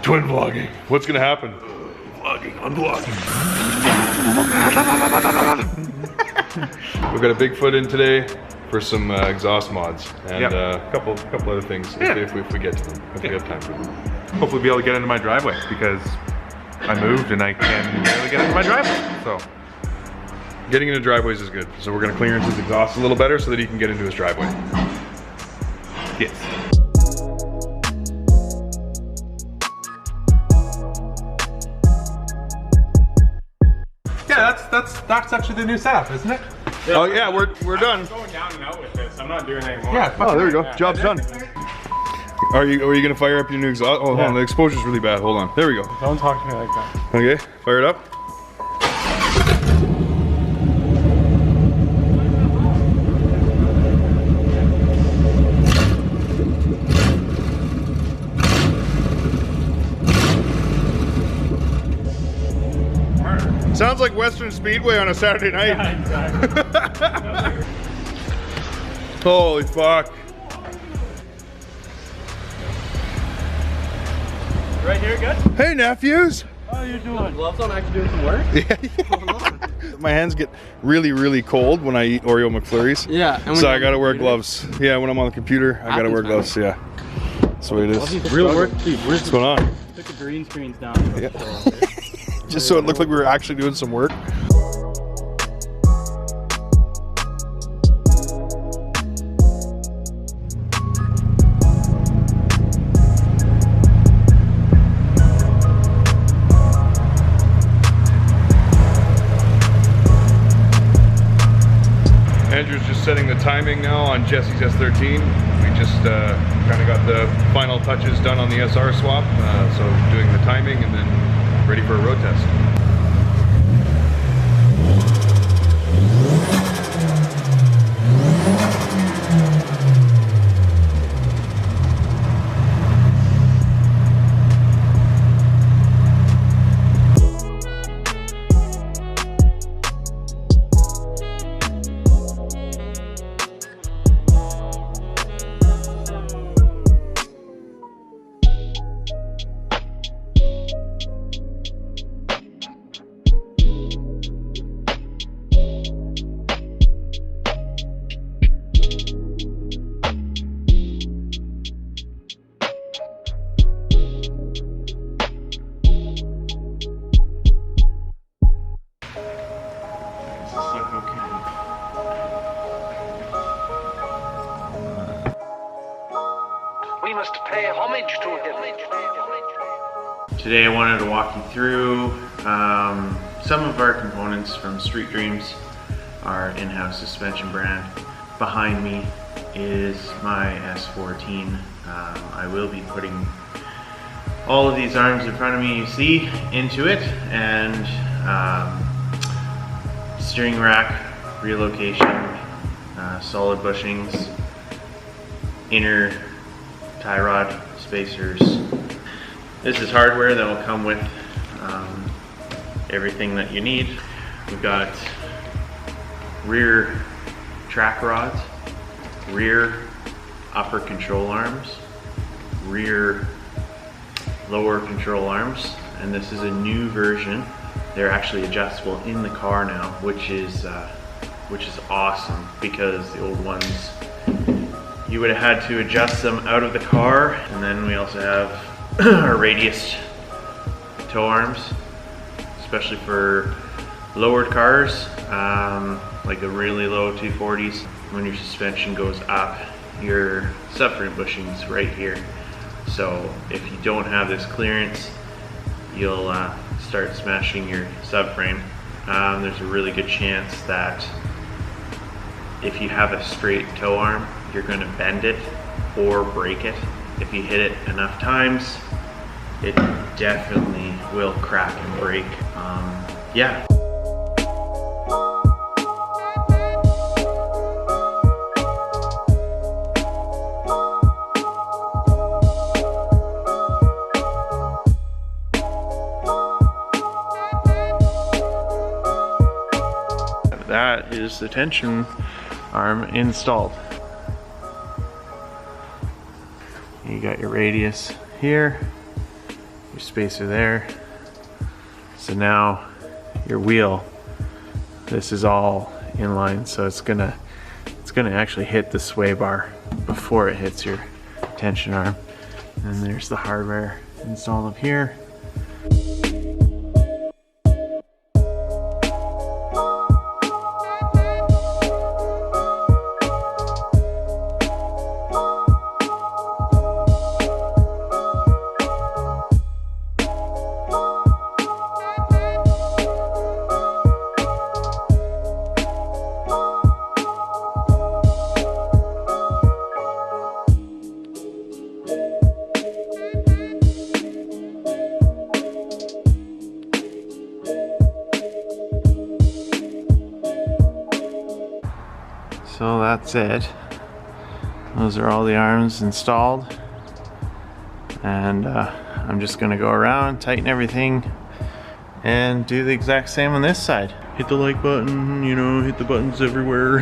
Twin vlogging. What's gonna happen? Vlogging, unvlogging. We've got a Bigfoot in today for some exhaust mods and a couple other things if we get to them, if we have time for them. Hopefully be able to get into my driveway because I moved and I can barely get into my driveway, so. Getting into driveways is good. So we're gonna clearance his exhaust a little better so that he can get into his driveway. Yes. Yeah, that's actually the new setup, isn't it? Yeah, oh yeah, we're done. I'm going down and out with this. I'm not doing any more. Yeah. Oh, there we go. Yeah. Job's done. Are you gonna fire up your new exhaust? Oh, hold on, the exposure's really bad. Hold on. There we go. Don't talk to me like that. Okay, fire it up. Sounds like Western Speedway on a Saturday night. Yeah, exactly. Holy fuck. Right here, good? Hey nephews. How are you doing? Gloves on, actually doing some work? Yeah. My hands get really, really cold when I eat Oreo McFlurries. Yeah. And So I gotta wear gloves. Yeah, when I'm on the computer, I gotta wear gloves. Yeah. That's the way it is. Real work. Dude, What's going on? took the green screens down. Yeah. Just so it looked like we were actually doing some work. Andrew's just setting the timing now on Jesse's S14. We just kind of got the final touches done on the SR swap. So doing the timing and then ready for a road test. We must pay homage to him. Today I wanted to walk you through some of our components from Street Dreams, our in-house suspension brand. Behind me is my S14. I will be putting all of these arms in front of me you see into it, and steering rack relocation, solid bushings, inner tie rod spacers. This is hardware that will come with everything that you need. We've got rear track rods, rear upper control arms, rear lower control arms, and this is a new version. They're actually adjustable in the car now, which is awesome, because the old ones you would have had to adjust them out of the car. And then we also have our radius tow arms, especially for lowered cars, like the really low 240s. When your suspension goes up, your subframe bushing's right here. So if you don't have this clearance, you'll start smashing your subframe. There's a really good chance that if you have a straight tow arm, you're going to bend it or break it. If you hit it enough times, it definitely will crack and break. Yeah. That is the tension arm installed. You got your radius here, your spacer there. So now your wheel, this is all in line, so it's gonna actually hit the sway bar before it hits your tension arm. And there's the hardware installed up here. So that's it. Those are all the arms installed. And I'm just gonna go around, tighten everything, and do the exact same on this side. Hit the like button, you know, hit the buttons everywhere.